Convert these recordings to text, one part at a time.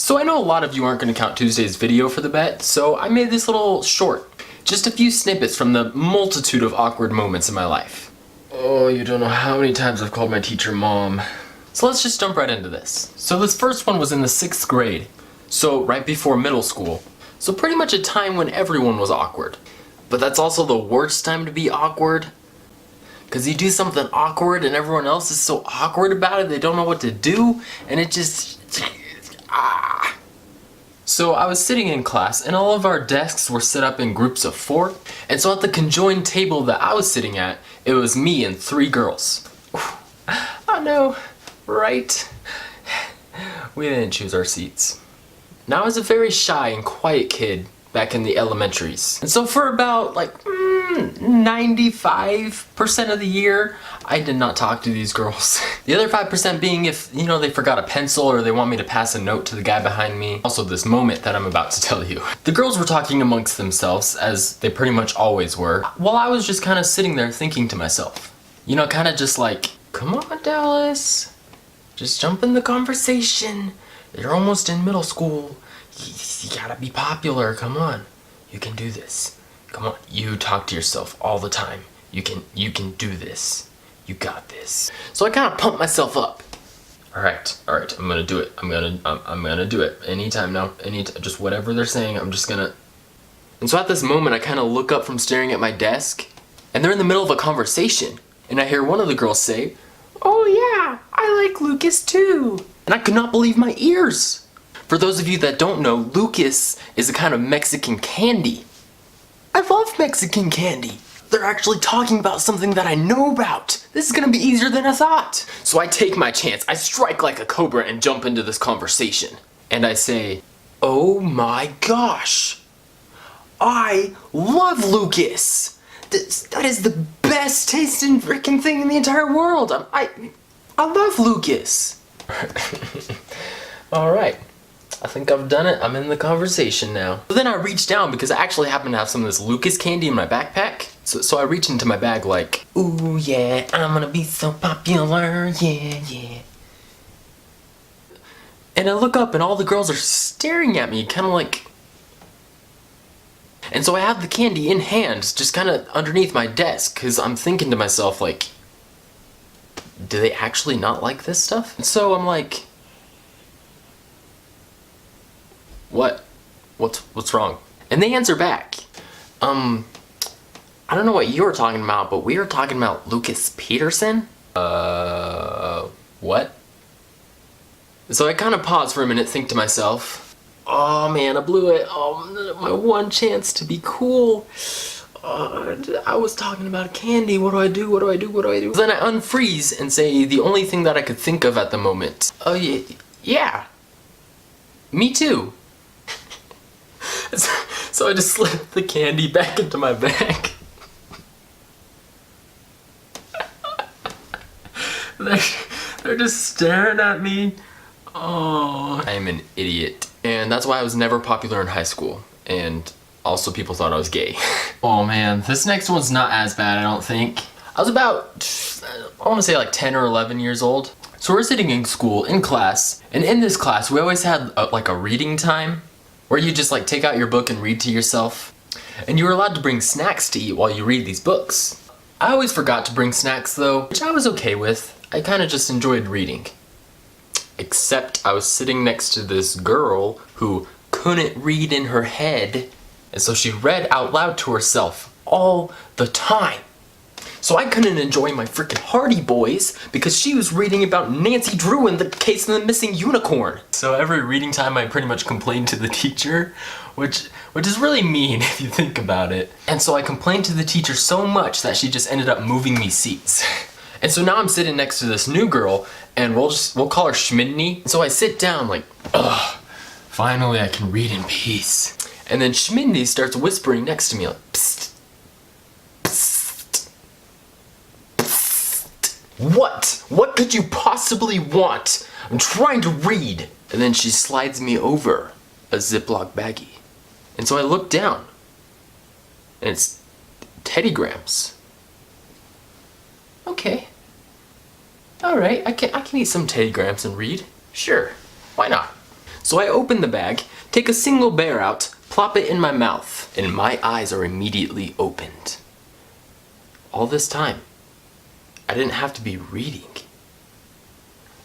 So I know a lot of you aren't going to count Tuesday's video for the bet, so I made this little short. Just a few snippets from the multitude of awkward moments in my life. Oh, you don't know how many times I've called my teacher mom. So let's just jump right into this. So this first one was in the 6th grade. So right before middle school. So pretty much a time when everyone was awkward. But that's also the worst time to be awkward. Because you do something awkward and everyone else is so awkward about it, they don't know what to do, and it just... So I was sitting in class and all of our desks were set up in groups of 4. And so at the conjoined table that I was sitting at, it was me and 3 girls. Oh no, right? We didn't choose our seats. Now I was a very shy and quiet kid back in the elementaries. And so for about 95% of the year, I did not talk to these girls. The other 5% being if, they forgot a pencil or they want me to pass a note to the guy behind me. Also this moment that I'm about to tell you. The girls were talking amongst themselves, as they pretty much always were, while I was just kind of sitting there thinking to myself. Kind of just like, come on Dallas, just jump in the conversation. You're almost in middle school. You gotta be popular, come on. You can do this. Come on, you talk to yourself all the time. You can do this. You got this. So I kind of pumped myself up. All right, I'm gonna do it. I'm gonna do it anytime now. Just whatever they're saying, I'm just gonna. And so at this moment, I kind of look up from staring at my desk, and they're in the middle of a conversation, and I hear one of the girls say, "Oh yeah, I like Lucas too." And I could not believe my ears. For those of you that don't know, Lucas is a kind of Mexican candy. I love Mexican candy. They're actually talking about something that I know about. This is gonna be easier than I thought. So I take my chance. I strike like a cobra and jump into this conversation. And I say, oh my gosh. I love Lucas. That is the best tasting freaking thing in the entire world. I love Lucas. All right. I think I've done it. I'm in the conversation now. But then I reach down because I actually happen to have some of this Lucas candy in my backpack. So I reach into my bag like, ooh yeah, I'm gonna be so popular, yeah. And I look up and all the girls are staring at me, kind of like... And so I have the candy in hand, just kind of underneath my desk, because I'm thinking to myself like, do they actually not like this stuff? And so I'm like... What's wrong? And they answer back. I don't know what you were talking about, but we were talking about Lucas Peterson? What? So I kind of pause for a minute, think to myself, oh man, I blew it. Oh, my one chance to be cool. I was talking about candy. What do I do? Then I unfreeze and say the only thing that I could think of at the moment. Oh yeah. Me too. So I just slipped the candy back into my bag. They're just staring at me. Oh, I'm an idiot. And that's why I was never popular in high school. And also people thought I was gay. Oh man, this next one's not as bad, I don't think. I was about, I want to say like 10 or 11 years old. So we're sitting in school, in class, and in this class we always had a reading time where you just take out your book and read to yourself. And you were allowed to bring snacks to eat while you read these books. I always forgot to bring snacks though, which I was okay with. I kind of just enjoyed reading. Except I was sitting next to this girl who couldn't read in her head, and so she read out loud to herself all the time. So I couldn't enjoy my freaking Hardy Boys because she was reading about Nancy Drew and the case of the missing unicorn. So every reading time I pretty much complained to the teacher, which is really mean if you think about it. And so I complained to the teacher so much that she just ended up moving me seats. And so now I'm sitting next to this new girl, and we'll call her Schmidt Knee. So I sit down like, ugh, finally I can read in peace. And then Schmidt Knee starts whispering next to me like, psst. What could you possibly want? I'm trying to read. And then she slides me over a Ziploc baggie. And so I look down, and it's Teddy Grahams. Okay. Alright, I can eat some Teddy Grahams and read. Sure, why not? So I open the bag, take a single bear out, plop it in my mouth, and my eyes are immediately opened. All this time, I didn't have to be reading.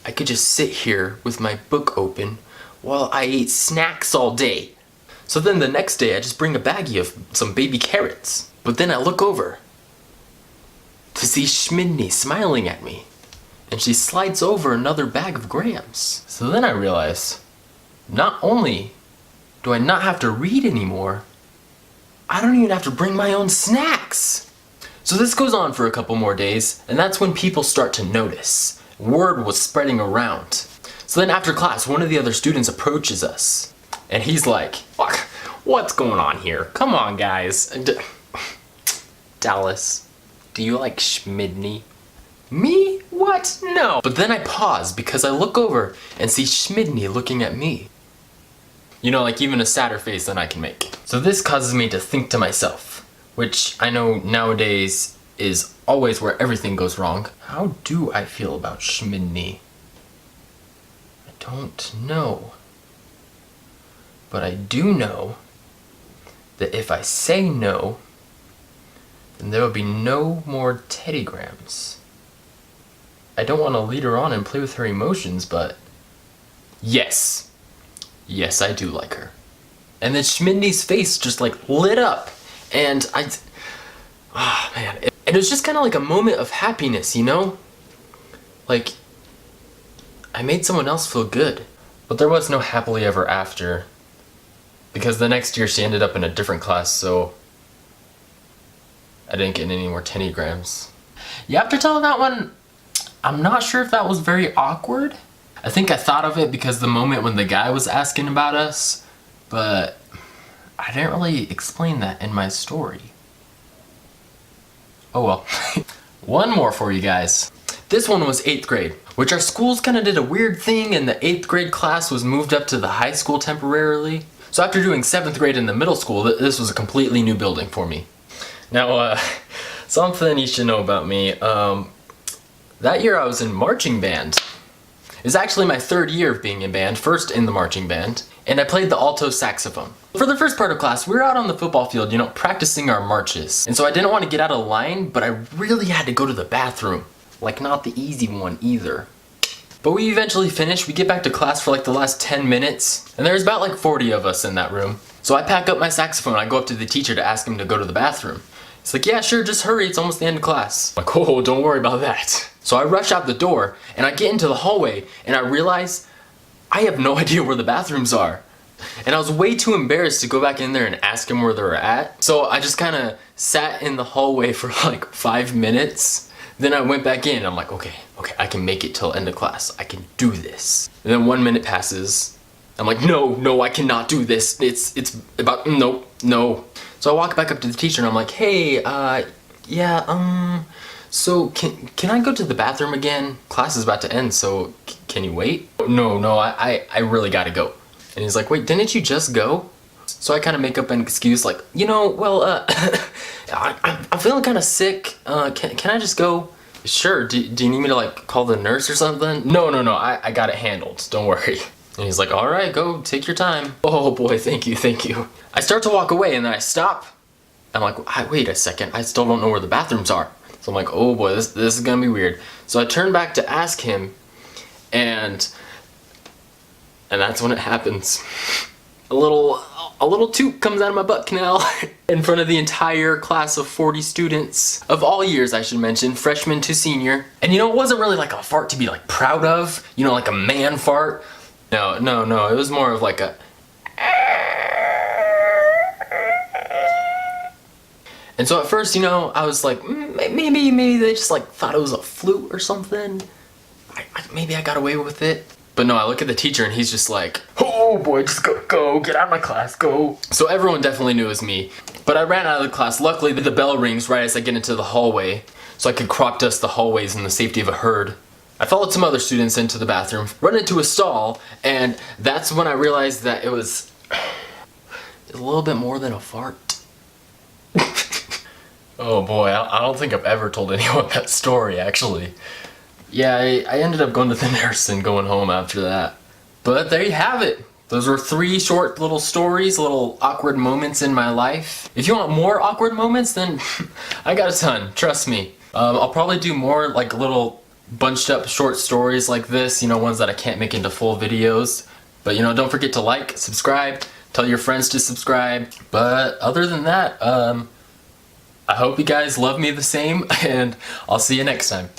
I could just sit here with my book open while I ate snacks all day. So then the next day I just bring a baggie of some baby carrots. But then I look over to see Schmidt Knee smiling at me. And she slides over another bag of grams. So then I realize, not only do I not have to read anymore, I don't even have to bring my own snacks. So this goes on for a couple more days, and that's when people start to notice. Word was spreading around. So then after class, one of the other students approaches us, and he's like, "What's going on here? Come on, guys. Dallas, do you like Schmidt Knee?" Me? What? No. But then I pause because I look over and see Schmidt Knee looking at me. You know, like even a sadder face than I can make. So this causes me to think to myself, which I know nowadays is always where everything goes wrong. How do I feel about Schmidt Knee? I don't know. But I do know that if I say no, then there will be no more teddygrams. I don't want to lead her on and play with her emotions, but yes, I do like her. And then Schmidt Knee's face just like lit up, and man, it was just kind of like a moment of happiness, you know? Like, I made someone else feel good. But there was no happily ever after, because the next year she ended up in a different class, so I didn't get any more teddygrams. Yeah, after telling that one, I'm not sure if that was very awkward. I think I thought of it because the moment when the guy was asking about us, but I didn't really explain that in my story. Oh well. One more for you guys. This one was 8th grade, which our schools kind of did a weird thing, and the 8th grade class was moved up to the high school temporarily. So after doing 7th grade in the middle school, this was a completely new building for me. Now, something you should know about me. That year I was in marching band. It's actually my 3rd year of being in band, first in the marching band, and I played the alto saxophone. For the first part of class, we were out on the football field, you know, practicing our marches. And so I didn't want to get out of line, but I really had to go to the bathroom. Like, not the easy one either. But we eventually finished. We get back to class for like the last 10 minutes, and there's about like 40 of us in that room. So I pack up my saxophone, I go up to the teacher to ask him to go to the bathroom. He's like, "Yeah, sure, just hurry, it's almost the end of class." I'm like, "Oh, don't worry about that." So I rush out the door, and I get into the hallway, and I realize I have no idea where the bathrooms are. And I was way too embarrassed to go back in there and ask him where they were at. So I just kind of sat in the hallway for like 5 minutes. Then I went back in, I'm like, okay, I can make it till end of class. I can do this. And then 1 minute passes. I'm like, no, I cannot do this. It's about, no. So I walk back up to the teacher and I'm like, "Hey, so can I go to the bathroom again? Class is about to end, so can you wait?" No, I really gotta go. And he's like, "Wait, didn't you just go?" So I kind of make up an excuse like, I'm feeling kind of sick. Can I just go? "Sure, do you need me to like call the nurse or something?" No, I got it handled, don't worry. And he's like, "All right, go, take your time." Oh boy, thank you. I start to walk away and then I stop. I'm like, wait a second, I still don't know where the bathrooms are. So I'm like, oh boy, this is gonna be weird. So I turn back to ask him, and that's when it happens. A little toot comes out of my butt canal in front of the entire class of 40 students of all years, I should mention, freshman to senior. And it wasn't really like a fart to be like proud of, like a man fart. No, it was more of like a And so at first, I was like, maybe they just like thought it was a flute or something. Maybe I got away with it. But no, I look at the teacher and he's just like, "Oh boy, just go, get out of my class, go." So everyone definitely knew it was me. But I ran out of the class. Luckily, the bell rings right as I get into the hallway, so I could crop dust the hallways in the safety of a herd. I followed some other students into the bathroom, run into a stall, and that's when I realized that it was a little bit more than a fart. Oh boy, I don't think I've ever told anyone that story, actually. Yeah, I ended up going to the nurse and going home after that. But there you have it. Those were 3 short little stories, little awkward moments in my life. If you want more awkward moments, then I got a ton, trust me. I'll probably do more like little bunched up short stories like this, you know, ones that I can't make into full videos. But you know, don't forget to like, subscribe, tell your friends to subscribe. But other than that, I hope you guys love me the same, and I'll see you next time.